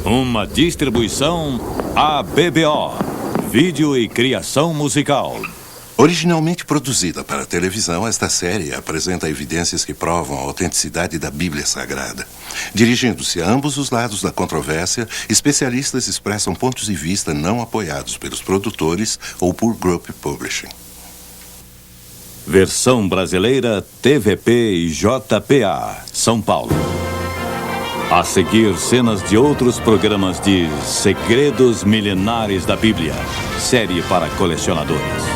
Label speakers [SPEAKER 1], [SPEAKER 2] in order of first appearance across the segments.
[SPEAKER 1] Uma distribuição ABBO, vídeo e criação musical.
[SPEAKER 2] Originalmente produzida para televisão, esta série apresenta evidências que provam a autenticidade da Bíblia Sagrada. Dirigindo-se a ambos os lados da controvérsia, especialistas expressam pontos de vista não apoiados pelos produtores ou por Group Publishing.
[SPEAKER 1] Versão brasileira TVP e JPA, São Paulo. A seguir, cenas de outros programas de Segredos Milenares da Bíblia, série para colecionadores.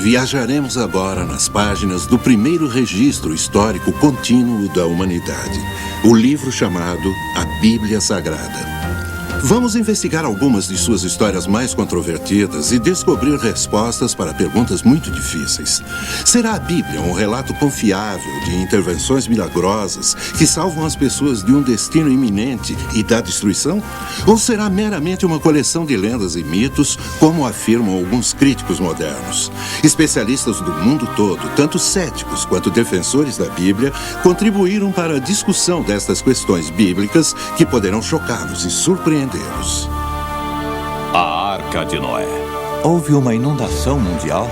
[SPEAKER 2] Viajaremos agora nas páginas do primeiro registro histórico contínuo da humanidade, o livro chamado A Bíblia Sagrada. Vamos investigar algumas de suas histórias mais controvertidas e descobrir respostas para perguntas muito difíceis. Será a Bíblia um relato confiável de intervenções milagrosas que salvam as pessoas de um destino iminente e da destruição? Ou será meramente uma coleção de lendas e mitos, como afirmam alguns críticos modernos? Especialistas do mundo todo, tanto céticos quanto defensores da Bíblia, contribuíram para a discussão destas questões bíblicas que poderão chocá-los e surpreendê-los.
[SPEAKER 1] A Arca de Noé. Houve uma inundação mundial?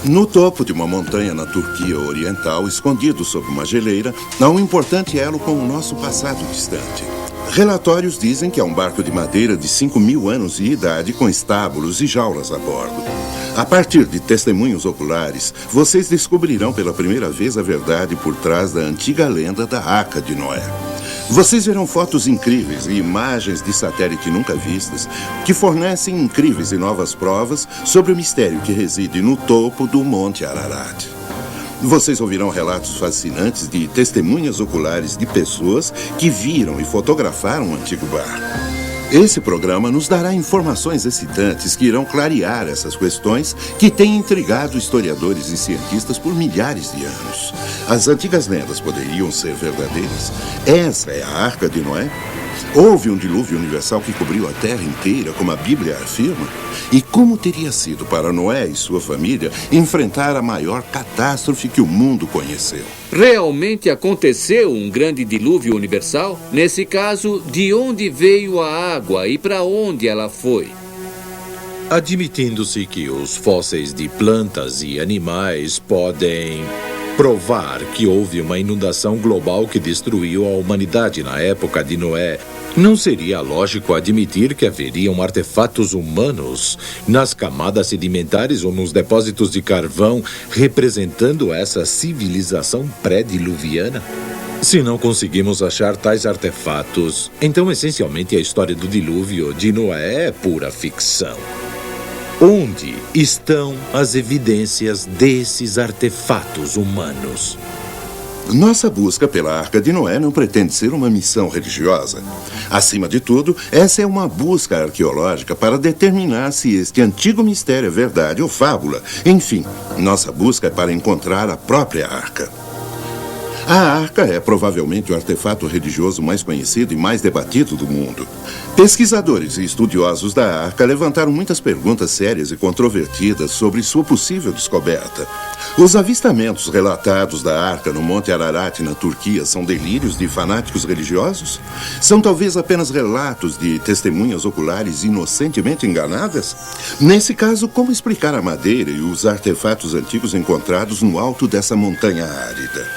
[SPEAKER 2] No topo de uma montanha na Turquia Oriental, escondido sob uma geleira, há um importante elo com o nosso passado distante. Relatórios dizem que é um barco de madeira de 5.000 anos de idade com estábulos e jaulas a bordo. A partir de testemunhos oculares, vocês descobrirão pela primeira vez a verdade por trás da antiga lenda da Arca de Noé. Vocês verão fotos incríveis e imagens de satélite nunca vistas que fornecem incríveis e novas provas sobre o mistério que reside no topo do Monte Ararat. Vocês ouvirão relatos fascinantes de testemunhas oculares de pessoas que viram e fotografaram o antigo barco. Esse programa nos dará informações excitantes que irão clarear essas questões que têm intrigado historiadores e cientistas por milhares de anos. As antigas lendas poderiam ser verdadeiras? Essa é a Arca de Noé? Houve um dilúvio universal que cobriu a Terra inteira, como a Bíblia afirma? E como teria sido para Noé e sua família enfrentar a maior catástrofe que o mundo conheceu?
[SPEAKER 3] Realmente aconteceu um grande dilúvio universal? Nesse caso, de onde veio a água e para onde ela foi?
[SPEAKER 4] Admitindo-se que os fósseis de plantas e animais podem provar que houve uma inundação global que destruiu a humanidade na época de Noé, não seria lógico admitir que haveriam artefatos humanos nas camadas sedimentares ou nos depósitos de carvão representando essa civilização pré-diluviana? Se não conseguimos achar tais artefatos, então essencialmente a história do dilúvio de Noé é pura ficção. Onde estão as evidências desses artefatos humanos?
[SPEAKER 2] Nossa busca pela Arca de Noé não pretende ser uma missão religiosa. Acima de tudo, essa é uma busca arqueológica para determinar se este antigo mistério é verdade ou fábula. Enfim, nossa busca é para encontrar a própria Arca. A Arca é provavelmente o artefato religioso mais conhecido e mais debatido do mundo. Pesquisadores e estudiosos da Arca levantaram muitas perguntas sérias e controvertidas sobre sua possível descoberta. Os avistamentos relatados da Arca no Monte Ararat, na Turquia, são delírios de fanáticos religiosos? São talvez apenas relatos de testemunhas oculares inocentemente enganadas? Nesse caso, como explicar a madeira e os artefatos antigos encontrados no alto dessa montanha árida?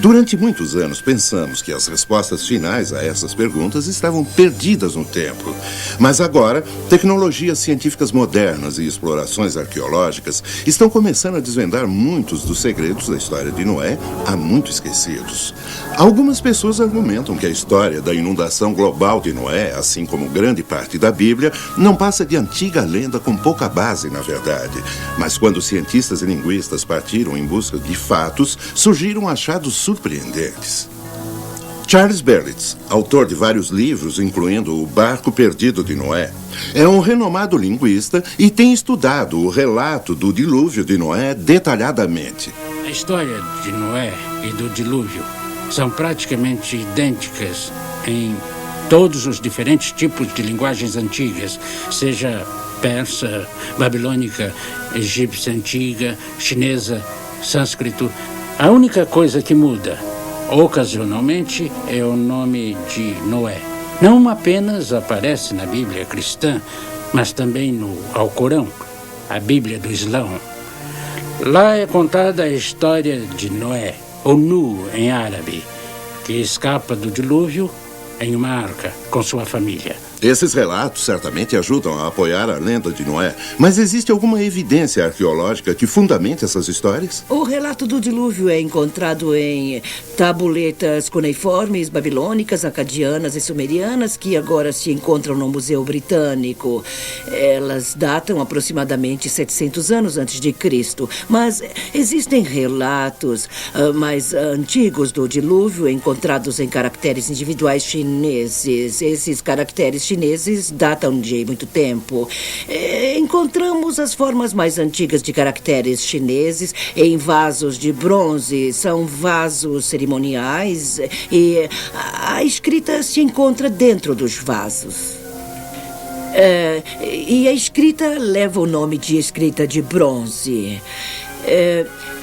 [SPEAKER 2] Durante muitos anos, pensamos que as respostas finais a essas perguntas estavam perdidas no tempo. Mas agora, tecnologias científicas modernas e explorações arqueológicas estão começando a desvendar muitos dos segredos da história de Noé, há muito esquecidos. Algumas pessoas argumentam que a história da inundação global de Noé, assim como grande parte da Bíblia, não passa de antiga lenda com pouca base, na verdade. Mas quando cientistas e linguistas partiram em busca de fatos, surgiram achados surpreendentes. Charles Berlitz, autor de vários livros, incluindo O Barco Perdido de Noé, é um renomado linguista e tem estudado o relato do dilúvio de Noé detalhadamente.
[SPEAKER 5] A história de Noé e do dilúvio são praticamente idênticas em todos os diferentes tipos de linguagens antigas, seja persa, babilônica, egípcia antiga, chinesa, sânscrito. A única coisa que muda, ocasionalmente, é o nome de Noé. Não apenas aparece na Bíblia cristã, mas também no Alcorão, a Bíblia do Islão. Lá é contada a história de Noé, ou Nu em árabe, que escapa do dilúvio em uma arca com sua família.
[SPEAKER 2] Esses relatos certamente ajudam a apoiar a lenda de Noé, mas existe alguma evidência arqueológica que fundamente essas histórias?
[SPEAKER 6] O relato do dilúvio é encontrado em tabuletas cuneiformes, babilônicas, acadianas e sumerianas, que agora se encontram no Museu Britânico. Elas datam aproximadamente 700 anos antes de Cristo, mas existem relatos mais antigos do dilúvio encontrados em caracteres individuais chineses. Esses caracteres chineses datam de muito tempo. Encontramos as formas mais antigas de caracteres chineses em vasos de bronze. São vasos cerimoniais e a escrita se encontra dentro dos vasos. E a escrita leva o nome de escrita de bronze.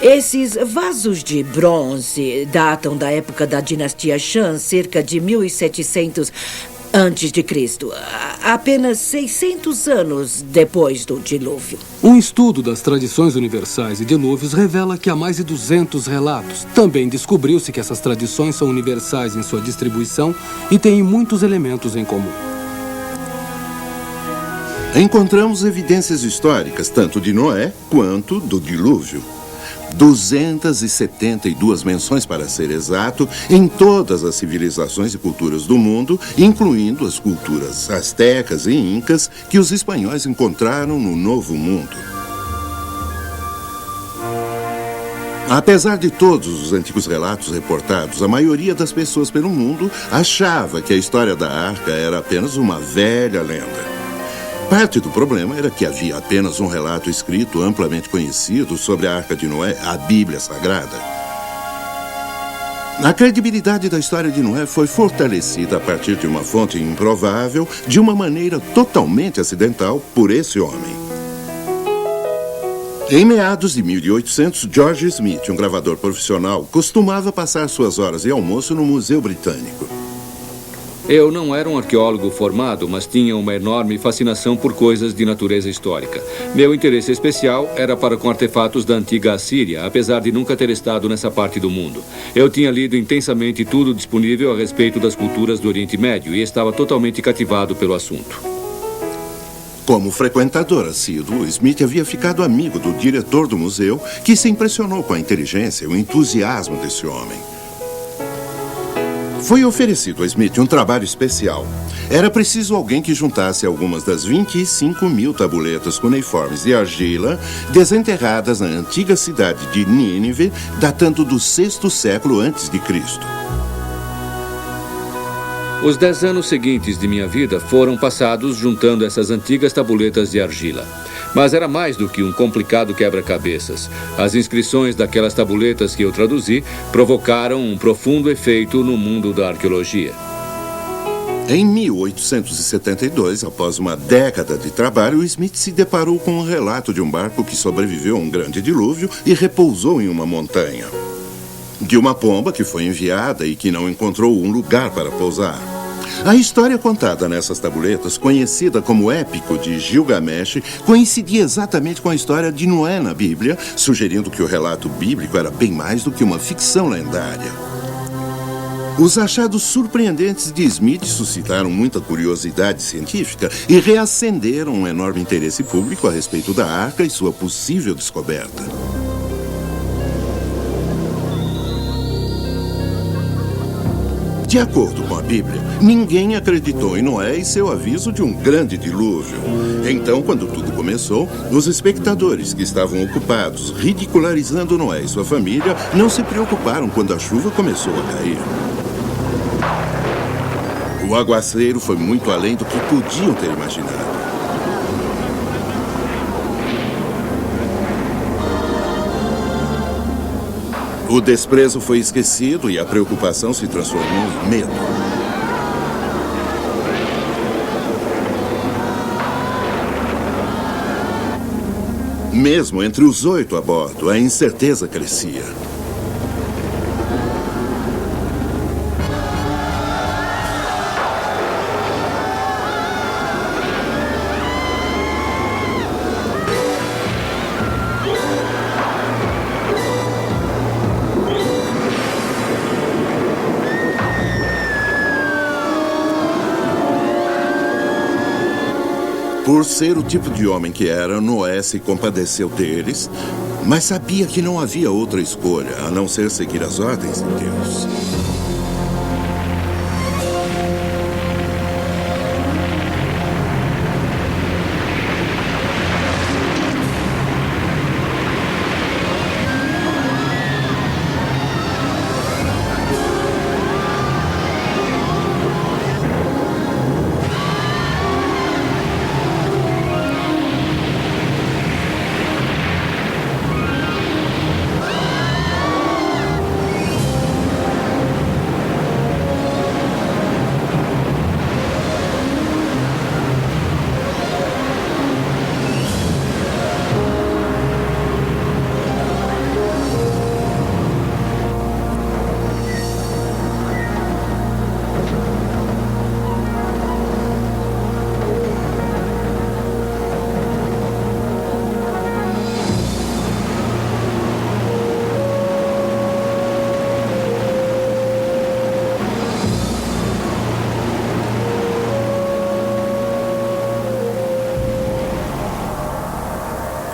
[SPEAKER 6] Esses vasos de bronze datam da época da dinastia Shang, cerca de 1700 antes de Cristo, apenas 600 anos depois do dilúvio.
[SPEAKER 7] Um estudo das tradições universais e dilúvios revela que há mais de 200 relatos. Também descobriu-se que essas tradições são universais em sua distribuição e têm muitos elementos em comum.
[SPEAKER 2] Encontramos evidências históricas tanto de Noé quanto do dilúvio. 272 menções, para ser exato, em todas as civilizações e culturas do mundo, incluindo as culturas astecas e incas que os espanhóis encontraram no Novo Mundo. Apesar de todos os antigos relatos reportados, a maioria das pessoas pelo mundo achava que a história da Arca era apenas uma velha lenda. Parte do problema era que havia apenas um relato escrito amplamente conhecido sobre a Arca de Noé, a Bíblia Sagrada. A credibilidade da história de Noé foi fortalecida a partir de uma fonte improvável, de uma maneira totalmente acidental, por esse homem. Em meados de 1800, George Smith, um gravador profissional, costumava passar suas horas de almoço no Museu Britânico.
[SPEAKER 3] Eu não era um arqueólogo formado, mas tinha uma enorme fascinação por coisas de natureza histórica. Meu interesse especial era para com artefatos da antiga Assíria, apesar de nunca ter estado nessa parte do mundo. Eu tinha lido intensamente tudo disponível a respeito das culturas do Oriente Médio e estava totalmente cativado pelo assunto.
[SPEAKER 2] Como frequentador assíduo, Smith havia ficado amigo do diretor do museu, que se impressionou com a inteligência e o entusiasmo desse homem. Foi oferecido a Smith um trabalho especial. Era preciso alguém que juntasse algumas das 25 mil tabuletas cuneiformes de argila desenterradas na antiga cidade de Nínive, datando do 6º século antes de Cristo.
[SPEAKER 3] Os 10 anos seguintes de minha vida foram passados juntando essas antigas tabuletas de argila. Mas era mais do que um complicado quebra-cabeças. As inscrições daquelas tabuletas que eu traduzi provocaram um profundo efeito no mundo da arqueologia.
[SPEAKER 2] Em 1872, após uma década de trabalho, Smith se deparou com um relato de um barco que sobreviveu a um grande dilúvio e repousou em uma montanha. De uma pomba que foi enviada e que não encontrou um lugar para pousar. A história contada nessas tabuletas, conhecida como Épico de Gilgamesh, coincidia exatamente com a história de Noé na Bíblia, sugerindo que o relato bíblico era bem mais do que uma ficção lendária. Os achados surpreendentes de Smith suscitaram muita curiosidade científica e reacenderam um enorme interesse público a respeito da arca e sua possível descoberta. De acordo com a Bíblia, ninguém acreditou em Noé e seu aviso de um grande dilúvio. Então, quando tudo começou, os espectadores que estavam ocupados ridicularizando Noé e sua família não se preocuparam quando a chuva começou a cair. O aguaceiro foi muito além do que podiam ter imaginado. O desprezo foi esquecido e a preocupação se transformou em medo. Mesmo entre os 8 a bordo, a incerteza crescia. Por ser o tipo de homem que era, Noé se compadeceu deles, mas sabia que não havia outra escolha a não ser seguir as ordens de Deus.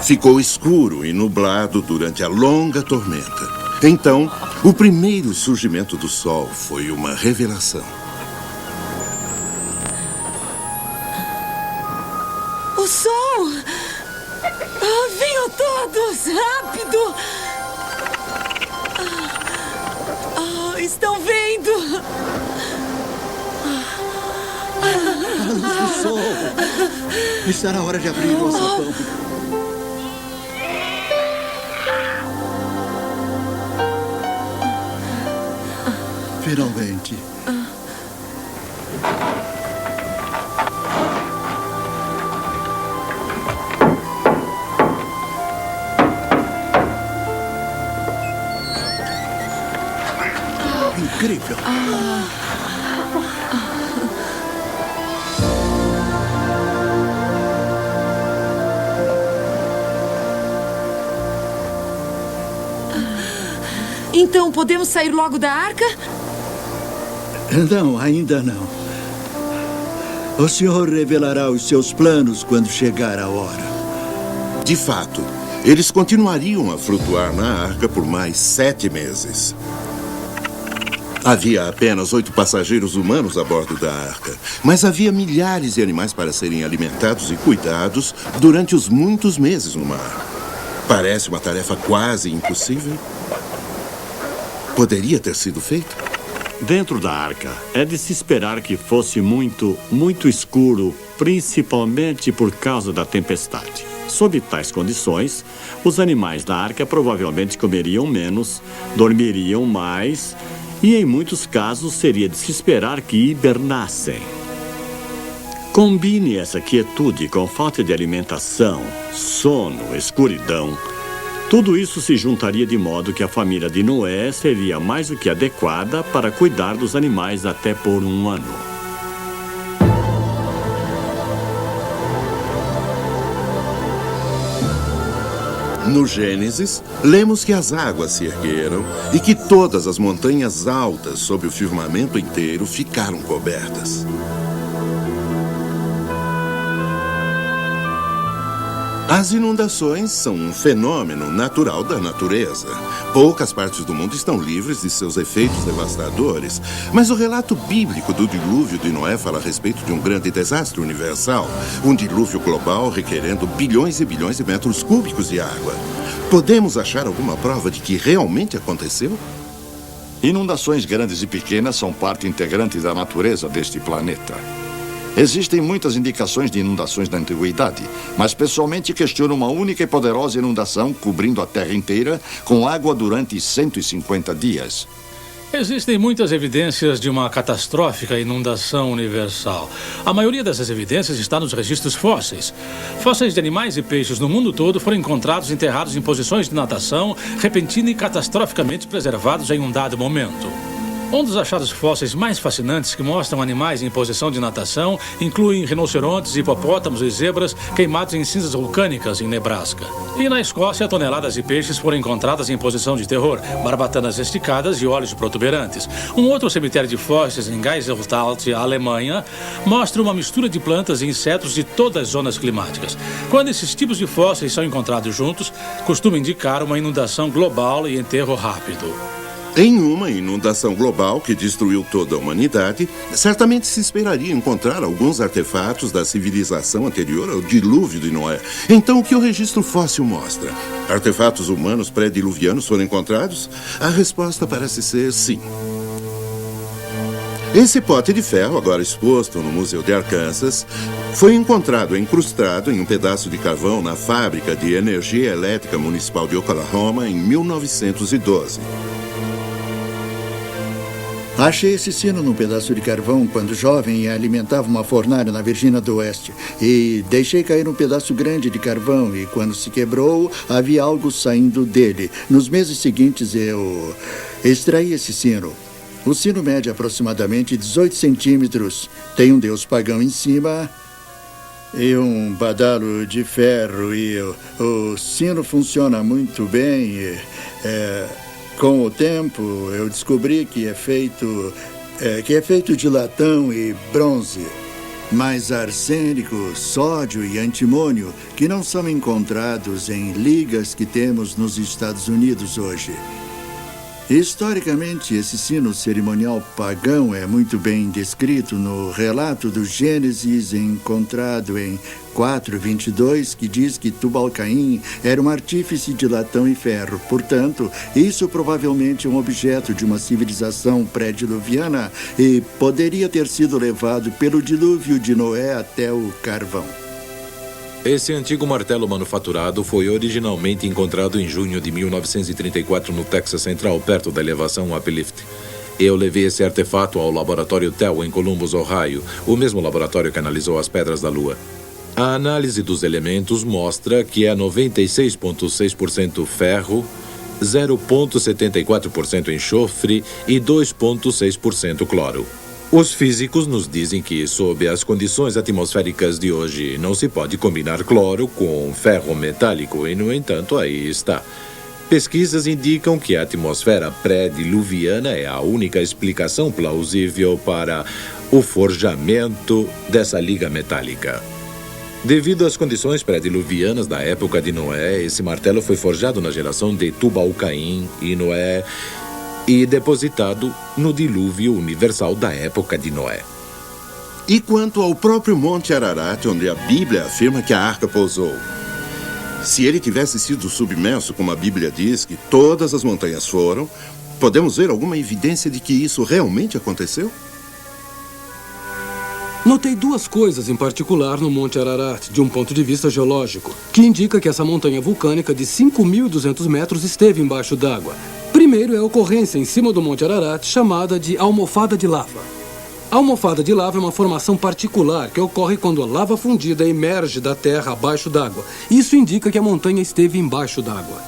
[SPEAKER 2] Ficou escuro e nublado durante a longa tormenta. Então, o primeiro surgimento do sol foi uma revelação.
[SPEAKER 6] O sol! Venham todos! Rápido! Estão vendo?
[SPEAKER 8] A luz do sol! Está na hora de abrir o alçapão. Finalmente. Incrível.
[SPEAKER 6] Então, podemos sair logo da arca?
[SPEAKER 8] Não, ainda não. O senhor revelará os seus planos quando chegar a hora.
[SPEAKER 2] De fato, eles continuariam a flutuar na arca por mais 7 meses. Havia apenas 8 passageiros humanos a bordo da arca, mas havia milhares de animais para serem alimentados e cuidados durante os muitos meses no mar. Parece uma tarefa quase impossível. Poderia ter sido feita?
[SPEAKER 9] Dentro da arca, é de se esperar que fosse muito escuro, principalmente por causa da tempestade. Sob tais condições, os animais da arca provavelmente comeriam menos, dormiriam mais e, em muitos casos, seria de se esperar que hibernassem. Combine essa quietude com falta de alimentação, sono, escuridão. Tudo isso se juntaria de modo que a família de Noé seria mais do que adequada para cuidar dos animais até por 1 ano.
[SPEAKER 2] No Gênesis, lemos que as águas se ergueram e que todas as montanhas altas sob o firmamento inteiro ficaram cobertas. As inundações são um fenômeno natural da natureza. Poucas partes do mundo estão livres de seus efeitos devastadores, mas o relato bíblico do dilúvio de Noé fala a respeito de um grande desastre universal, um dilúvio global requerendo bilhões e bilhões de metros cúbicos de água. Podemos achar alguma prova de que realmente aconteceu?
[SPEAKER 10] Inundações grandes e pequenas são parte integrante da natureza deste planeta. Existem muitas indicações de inundações da antiguidade, mas pessoalmente questiono uma única e poderosa inundação cobrindo a Terra inteira com água durante 150 dias.
[SPEAKER 11] Existem muitas evidências de uma catastrófica inundação universal. A maioria dessas evidências está nos registros fósseis. Fósseis de animais e peixes no mundo todo foram encontrados enterrados em posições de natação, repentina e catastroficamente preservados em um dado momento. Um dos achados fósseis mais fascinantes que mostram animais em posição de natação incluem rinocerontes, hipopótamos e zebras queimados em cinzas vulcânicas em Nebraska. E na Escócia, toneladas de peixes foram encontradas em posição de terror, barbatanas esticadas e olhos protuberantes. Um outro cemitério de fósseis em Geiselstadt, Alemanha, mostra uma mistura de plantas e insetos de todas as zonas climáticas. Quando esses tipos de fósseis são encontrados juntos, costuma indicar uma inundação global e enterro rápido.
[SPEAKER 2] Em uma inundação global que destruiu toda a humanidade, certamente se esperaria encontrar alguns artefatos da civilização anterior ao dilúvio de Noé. Então, o que o registro fóssil mostra? Artefatos humanos pré-diluvianos foram encontrados? A resposta parece ser sim. Esse pote de ferro, agora exposto no Museu de Arkansas, foi encontrado incrustado em um pedaço de carvão na fábrica de energia elétrica municipal de Oklahoma em 1912.
[SPEAKER 8] Achei esse sino num pedaço de carvão quando jovem e alimentava uma fornalha na Virgínia do Oeste. E deixei cair um pedaço grande de carvão e quando se quebrou, havia algo saindo dele. Nos meses seguintes eu extraí esse sino. O sino mede aproximadamente 18 centímetros. Tem um deus pagão em cima e um badalo de ferro. E o sino funciona muito bem. Com o tempo, eu descobri que é feito de latão e bronze, mas arsênico, sódio e antimônio que não são encontrados em ligas que temos nos Estados Unidos hoje. Historicamente, esse sino cerimonial pagão é muito bem descrito no relato do Gênesis encontrado em 4:22, que diz que Tubal-Caim era um artífice de latão e ferro. Portanto, isso provavelmente é um objeto de uma civilização pré-diluviana e poderia ter sido levado pelo dilúvio de Noé até o carvão.
[SPEAKER 4] Esse antigo martelo manufaturado foi originalmente encontrado em junho de 1934 no Texas Central, perto da elevação Uplift. Eu levei esse artefato ao laboratório TEL em Columbus, Ohio, o mesmo laboratório que analisou as pedras da Lua. A análise dos elementos mostra que é 96,6% ferro, 0,74% enxofre e 2,6% cloro. Os físicos nos dizem que, sob as condições atmosféricas de hoje, não se pode combinar cloro com ferro metálico e, no entanto, aí está. Pesquisas indicam que a atmosfera pré-diluviana é a única explicação plausível para o forjamento dessa liga metálica. Devido às condições pré-diluvianas da época de Noé, esse martelo foi forjado na geração de Tubal-Caim e Noé e depositado no dilúvio universal da época de Noé.
[SPEAKER 2] E quanto ao próprio Monte Ararat, onde a Bíblia afirma que a arca pousou? Se ele tivesse sido submerso, como a Bíblia diz que todas as montanhas foram, podemos ver alguma evidência de que isso realmente aconteceu?
[SPEAKER 7] Notei duas coisas em particular no Monte Ararat, de um ponto de vista geológico, que indica que essa montanha vulcânica de 5.200 metros esteve embaixo d'água. Primeiro é a ocorrência em cima do Monte Ararat chamada de almofada de lava. A almofada de lava é uma formação particular que ocorre quando a lava fundida emerge da terra abaixo d'água. Isso indica que a montanha esteve embaixo d'água.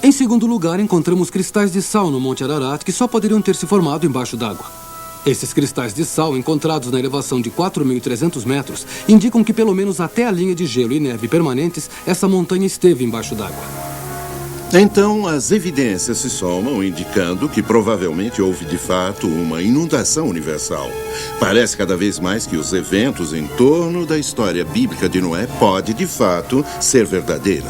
[SPEAKER 7] Em segundo lugar, encontramos cristais de sal no Monte Ararat que só poderiam ter se formado embaixo d'água. Esses cristais de sal, encontrados na elevação de 4.300 metros, indicam que pelo menos até a linha de gelo e neve permanentes, essa montanha esteve embaixo d'água.
[SPEAKER 2] Então, as evidências se somam, indicando que provavelmente houve de fato uma inundação universal. Parece cada vez mais que os eventos em torno da história bíblica de Noé pode de fato ser verdadeira.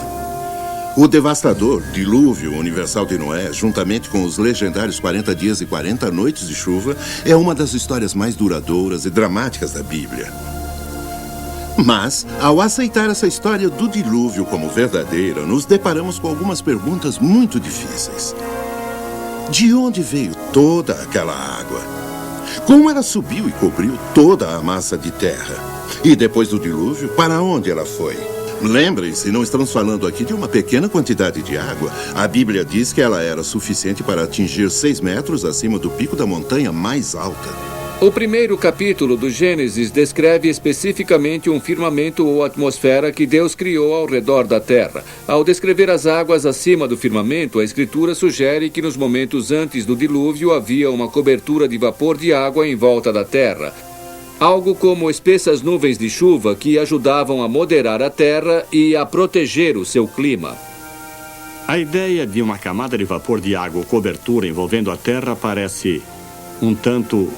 [SPEAKER 2] O devastador dilúvio universal de Noé, juntamente com os legendários 40 dias e 40 noites de chuva, é uma das histórias mais duradouras e dramáticas da Bíblia. Mas, ao aceitar essa história do dilúvio como verdadeira, nos deparamos com algumas perguntas muito difíceis. De onde veio toda aquela água? Como ela subiu e cobriu toda a massa de terra? E depois do dilúvio, para onde ela foi? Lembrem-se, não estamos falando aqui de uma pequena quantidade de água. A Bíblia diz que ela era suficiente para atingir 6 metros acima do pico da montanha mais alta.
[SPEAKER 3] O primeiro capítulo do Gênesis descreve especificamente um firmamento ou atmosfera que Deus criou ao redor da terra. Ao descrever as águas acima do firmamento, a Escritura sugere que nos momentos antes do dilúvio havia uma cobertura de vapor de água em volta da terra. Algo como espessas nuvens de chuva que ajudavam a moderar a terra e a proteger o seu clima.
[SPEAKER 9] A ideia de uma camada de vapor de água ou cobertura envolvendo a Terra parece um tanto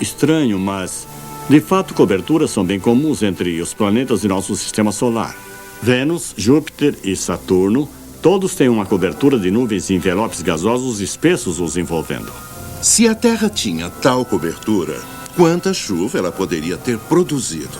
[SPEAKER 9] estranho, mas, de fato, coberturas são bem comuns entre os planetas de nosso sistema solar. Vênus, Júpiter e Saturno, todos têm uma cobertura de nuvens e envelopes gasosos espessos os envolvendo.
[SPEAKER 2] Se a Terra tinha tal cobertura, quanta chuva ela poderia ter produzido?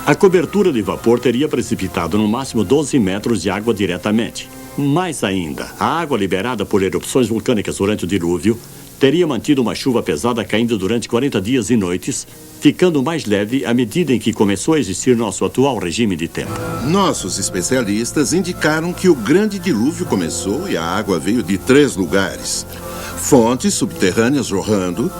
[SPEAKER 9] A cobertura de vapor teria precipitado no máximo 12 metros de água diretamente. Mais ainda, a água liberada por erupções vulcânicas durante o dilúvio teria mantido uma chuva pesada caindo durante 40 dias e noites, ficando mais leve à medida em que começou a existir nosso atual regime de tempo.
[SPEAKER 2] Nossos especialistas indicaram que o grande dilúvio começou e a água veio de 3 lugares. Fontes subterrâneas jorrando,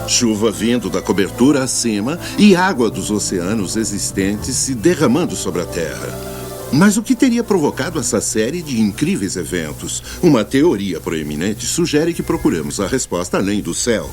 [SPEAKER 2] chuva vindo da cobertura acima e água dos oceanos existentes se derramando sobre a Terra. Mas o que teria provocado essa série de incríveis eventos? Uma teoria proeminente sugere que procuremos a resposta além do céu.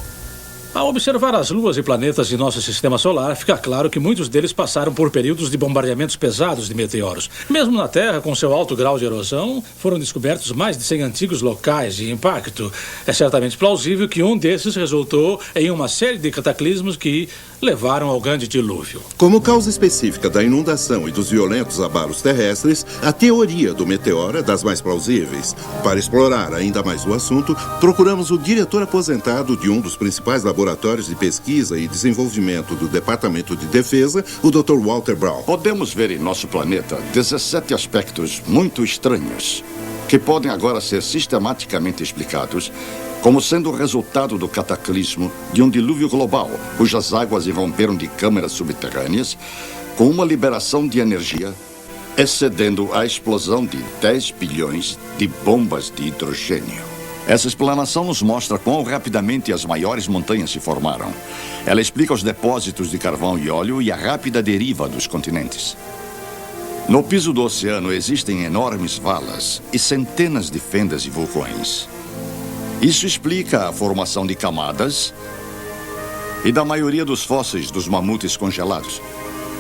[SPEAKER 11] Ao observar as luas e planetas de nosso sistema solar, fica claro que muitos deles passaram por períodos de bombardeamentos pesados de meteoros. Mesmo na Terra, com seu alto grau de erosão, foram descobertos mais de 100 antigos locais de impacto. É certamente plausível que um desses resultou em uma série de cataclismos que levaram ao grande dilúvio.
[SPEAKER 2] Como causa específica da inundação e dos violentos abalos terrestres, a teoria do meteoro é das mais plausíveis. Para explorar ainda mais o assunto, procuramos o diretor aposentado de um dos principais laboratórios de pesquisa e desenvolvimento do Departamento de Defesa, o Dr. Walter Brown.
[SPEAKER 10] Podemos ver em nosso planeta 17 aspectos muito estranhos que podem agora ser sistematicamente explicados como sendo o resultado do cataclismo de um dilúvio global, cujas águas irromperam de câmaras subterrâneas com uma liberação de energia excedendo a explosão de 10 bilhões de bombas de hidrogênio. Essa explanação nos mostra quão rapidamente as maiores montanhas se formaram. Ela explica os depósitos de carvão e óleo e a rápida deriva dos continentes. No piso do oceano existem enormes valas e centenas de fendas e vulcões. Isso explica a formação de camadas e da maioria dos fósseis dos mamutes congelados,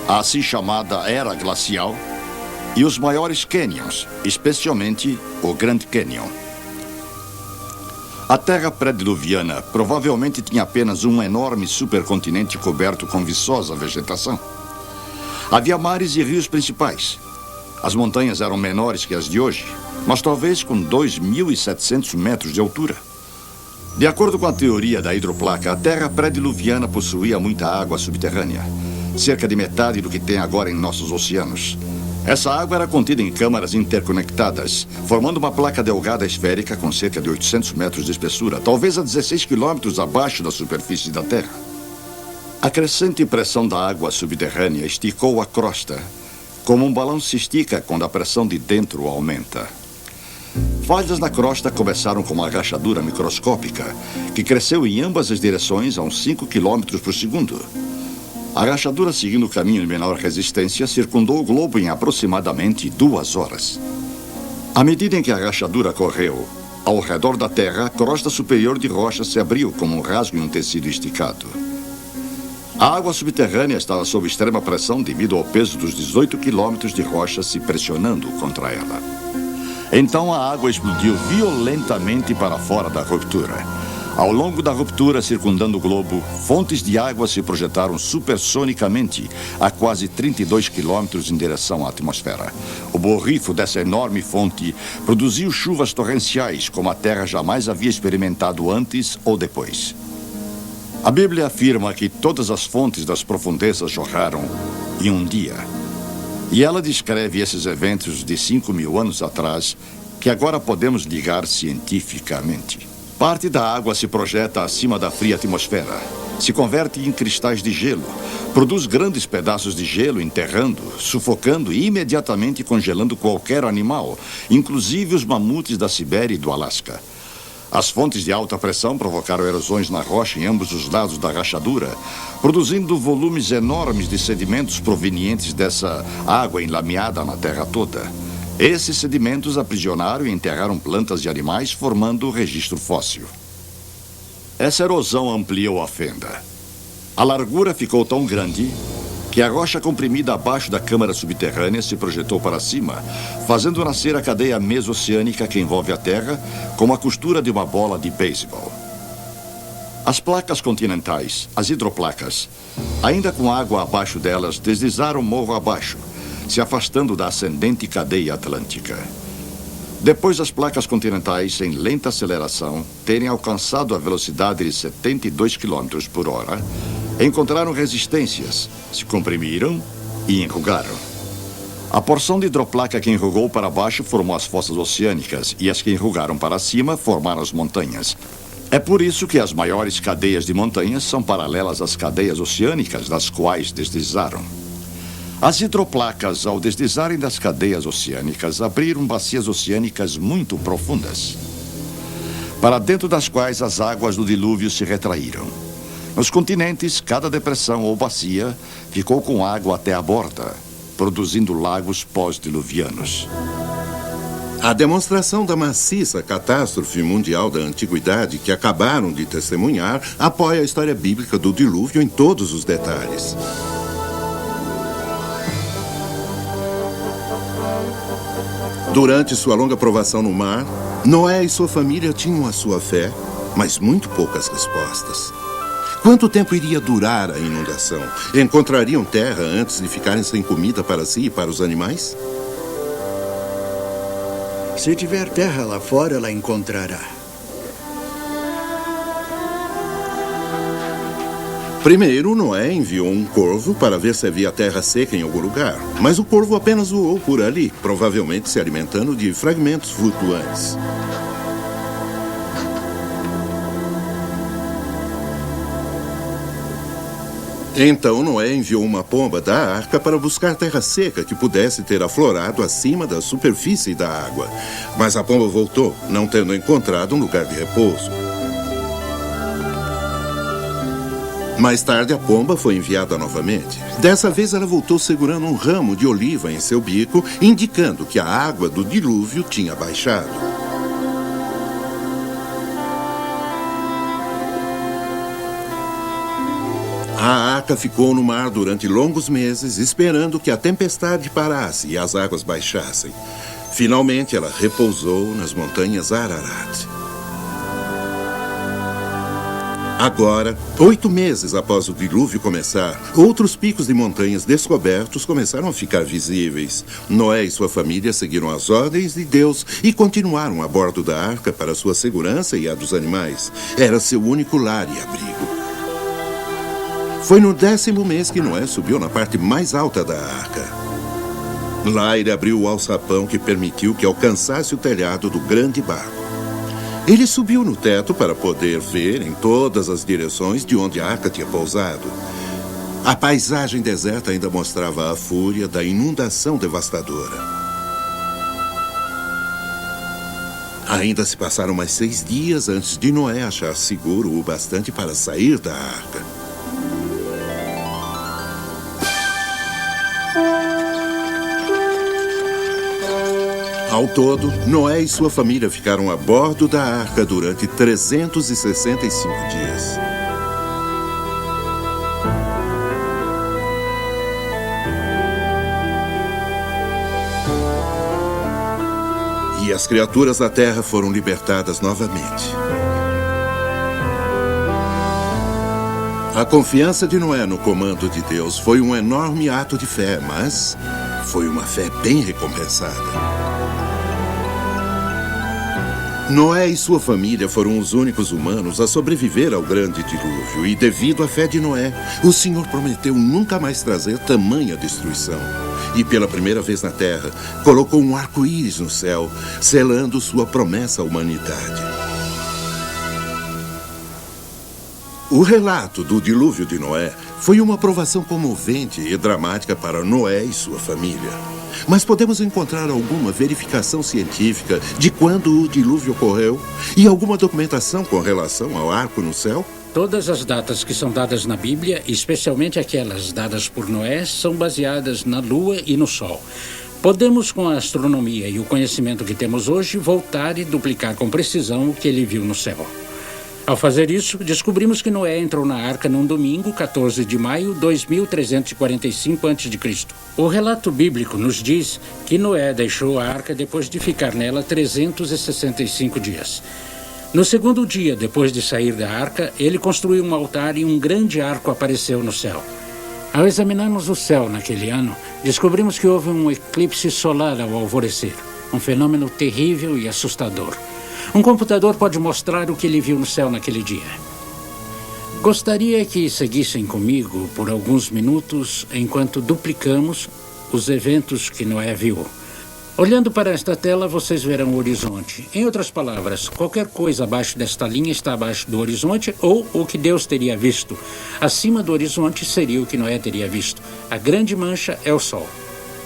[SPEAKER 10] a assim chamada era glacial e os maiores cânions, especialmente o Grand Canyon. A Terra pré-diluviana provavelmente tinha apenas um enorme supercontinente coberto com viçosa vegetação. Havia mares e rios principais. As montanhas eram menores que as de hoje, mas talvez com 2.700 metros de altura. De acordo com a teoria da hidroplaca, a Terra pré-diluviana possuía muita água subterrânea, cerca de metade do que tem agora em nossos oceanos. Essa água era contida em câmaras interconectadas, formando uma placa delgada esférica com cerca de 800 metros de espessura, talvez a 16 quilômetros abaixo da superfície da Terra. A crescente pressão da água subterrânea esticou a crosta, como um balão se estica quando a pressão de dentro aumenta. Falhas na crosta começaram com uma rachadura microscópica, que cresceu em ambas as direções a uns 5 quilômetros por segundo. A rachadura, seguindo o caminho de menor resistência, circundou o globo em aproximadamente 2 horas. À medida em que a rachadura correu, Ao redor da terra, a crosta superior de rocha se abriu como um rasgo em um tecido esticado. A água subterrânea estava sob extrema pressão devido ao peso dos 18 quilômetros de rocha se pressionando contra ela. Então a água explodiu violentamente para fora da ruptura. Ao longo da ruptura circundando o globo, fontes de água se projetaram supersonicamente a quase 32 quilômetros em direção à atmosfera. O borrifo dessa enorme fonte produziu chuvas torrenciais como a Terra jamais havia experimentado antes ou depois. A Bíblia afirma que todas as fontes das profundezas jorraram em um dia. E ela descreve esses eventos de 5.000 anos atrás, que agora podemos ligar cientificamente. Parte da água se projeta acima da fria atmosfera, se converte em cristais de gelo, produz grandes pedaços de gelo enterrando, sufocando e imediatamente congelando qualquer animal, inclusive os mamutes da Sibéria e do Alasca. As fontes de alta pressão provocaram erosões na rocha em ambos os lados da rachadura, produzindo volumes enormes de sedimentos provenientes dessa água enlameada na terra toda. Esses sedimentos aprisionaram e enterraram plantas e animais, formando o registro fóssil. Essa erosão ampliou a fenda. A largura ficou tão grande que a rocha comprimida abaixo da câmara subterrânea se projetou para cima, fazendo nascer a cadeia mesoceânica que envolve a Terra, como a costura de uma bola de beisebol. As placas continentais, as hidroplacas, ainda com água abaixo delas, deslizaram morro abaixo, se afastando da ascendente cadeia atlântica. Depois das placas continentais, em lenta aceleração, terem alcançado a velocidade de 72 km por hora, encontraram resistências, se comprimiram e enrugaram. A porção de hidroplaca que enrugou para baixo formou as fossas oceânicas e as que enrugaram para cima formaram as montanhas. É por isso que as maiores cadeias de montanhas são paralelas às cadeias oceânicas das quais deslizaram. As hidroplacas, ao deslizarem das cadeias oceânicas, abriram bacias oceânicas muito profundas, para dentro das quais as águas do dilúvio se retraíram. Nos continentes, cada depressão ou bacia ficou com água até a borda, produzindo lagos pós-diluvianos.
[SPEAKER 2] A demonstração da maciça catástrofe mundial da antiguidade que acabaram de testemunhar apoia a história bíblica do dilúvio em todos os detalhes. Durante sua longa provação no mar, Noé e sua família tinham a sua fé, mas muito poucas respostas. Quanto tempo iria durar a inundação? Encontrariam terra antes de ficarem sem comida para si e para os animais?
[SPEAKER 8] Se tiver terra lá fora, ela encontrará.
[SPEAKER 2] Primeiro, Noé enviou um corvo para ver se havia terra seca em algum lugar. Mas o corvo apenas voou por ali, provavelmente se alimentando de fragmentos flutuantes. Então Noé enviou uma pomba da arca para buscar terra seca que pudesse ter aflorado acima da superfície da água. Mas a pomba voltou, não tendo encontrado um lugar de repouso. Mais tarde, a pomba foi enviada novamente. Dessa vez, ela voltou segurando um ramo de oliva em seu bico, indicando que a água do dilúvio tinha baixado. A arca ficou no mar durante longos meses, esperando que a tempestade parasse e as águas baixassem. Finalmente, ela repousou nas montanhas Ararat. Agora, 8 meses após o dilúvio começar, outros picos de montanhas descobertos começaram a ficar visíveis. Noé e sua família seguiram as ordens de Deus e continuaram a bordo da arca para sua segurança e a dos animais. Era seu único lar e abrigo. Foi no 10º mês que Noé subiu na parte mais alta da arca. Lá ele abriu o alçapão que permitiu que alcançasse o telhado do grande barco. Ele subiu no teto para poder ver em todas as direções de onde a arca tinha pousado. A paisagem deserta ainda mostrava a fúria da inundação devastadora. Ainda se passaram mais 6 dias antes de Noé achar seguro o bastante para sair da arca. Ao todo, Noé e sua família ficaram a bordo da arca durante 365 dias. E as criaturas da terra foram libertadas novamente. A confiança de Noé no comando de Deus foi um enorme ato de fé, mas foi uma fé bem recompensada. Noé e sua família foram os únicos humanos a sobreviver ao grande dilúvio e, devido à fé de Noé, o Senhor prometeu nunca mais trazer tamanha destruição. E pela primeira vez na Terra, colocou um arco-íris no céu, selando sua promessa à humanidade. O relato do dilúvio de Noé foi uma provação comovente e dramática para Noé e sua família. Mas podemos encontrar alguma verificação científica de quando o dilúvio ocorreu? E alguma documentação com relação ao arco no céu?
[SPEAKER 5] Todas as datas que são dadas na Bíblia, especialmente aquelas dadas por Noé, são baseadas na Lua e no Sol. Podemos, com a astronomia e o conhecimento que temos hoje, voltar e duplicar com precisão o que ele viu no céu. Ao fazer isso, descobrimos que Noé entrou na arca num domingo, 14 de maio de 2345 a.C. O relato bíblico nos diz que Noé deixou a arca depois de ficar nela 365 dias. No segundo dia, depois de sair da arca, ele construiu um altar e um grande arco apareceu no céu. Ao examinarmos o céu naquele ano, descobrimos que houve um eclipse solar ao alvorecer, um fenômeno terrível e assustador. Um computador pode mostrar o que ele viu no céu naquele dia. Gostaria que seguissem comigo por alguns minutos enquanto duplicamos os eventos que Noé viu. Olhando para esta tela, vocês verão o horizonte. Em outras palavras, qualquer coisa abaixo desta linha está abaixo do horizonte ou o que Deus teria visto. Acima do horizonte seria o que Noé teria visto. A grande mancha é o Sol.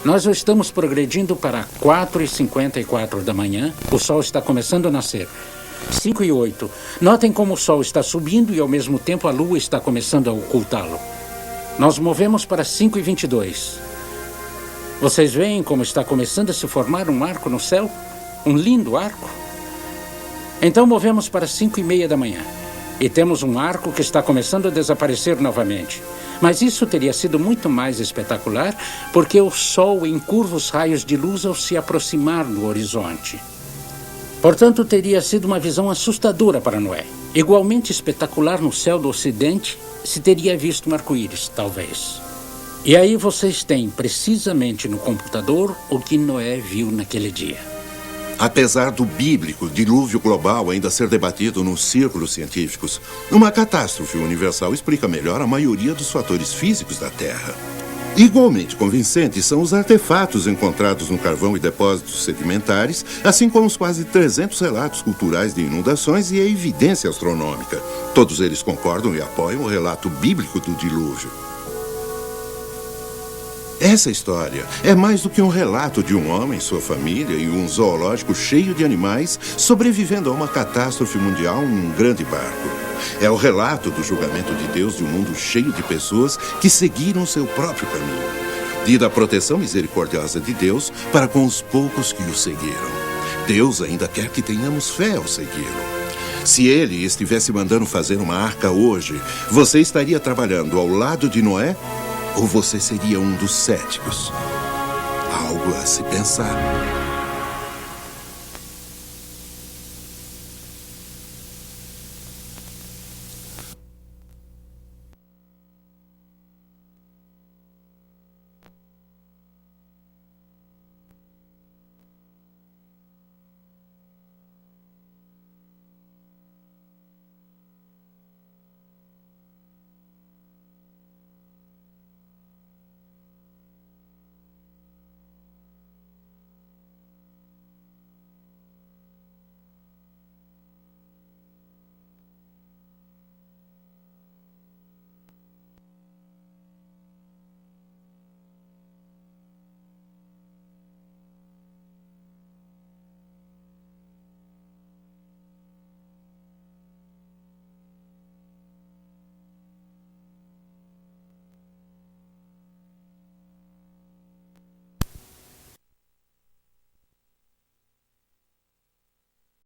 [SPEAKER 5] Nós estamos progredindo para 4h54 da manhã. O Sol está começando a nascer. 5h08. Notem como o Sol está subindo e, ao mesmo tempo, a Lua está começando a ocultá-lo. Nós movemos para 5h22. Vocês veem como está começando a se formar um arco no céu? Um lindo arco. Então movemos para 5h30 da manhã. E temos um arco que está começando a desaparecer novamente. Mas isso teria sido muito mais espetacular porque o Sol encurva os raios de luz ao se aproximar do horizonte. Portanto, teria sido uma visão assustadora para Noé. Igualmente espetacular no céu do ocidente se teria visto um arco-íris, talvez. E aí vocês têm, precisamente no computador, o que Noé viu naquele dia.
[SPEAKER 2] Apesar do bíblico dilúvio global ainda ser debatido nos círculos científicos, uma catástrofe universal explica melhor a maioria dos fatores físicos da Terra. Igualmente convincentes são os artefatos encontrados no carvão e depósitos sedimentares, assim como os quase 300 relatos culturais de inundações e a evidência astronômica. Todos eles concordam e apoiam o relato bíblico do dilúvio. Essa história é mais do que um relato de um homem, sua família e um zoológico cheio de animais sobrevivendo a uma catástrofe mundial em um grande barco. É o relato do julgamento de Deus de um mundo cheio de pessoas que seguiram seu próprio caminho, e da proteção misericordiosa de Deus para com os poucos que o seguiram. Deus ainda quer que tenhamos fé ao segui-lo. Se ele estivesse mandando fazer uma arca hoje, você estaria trabalhando ao lado de Noé? Ou você seria um dos céticos? Algo a se pensar.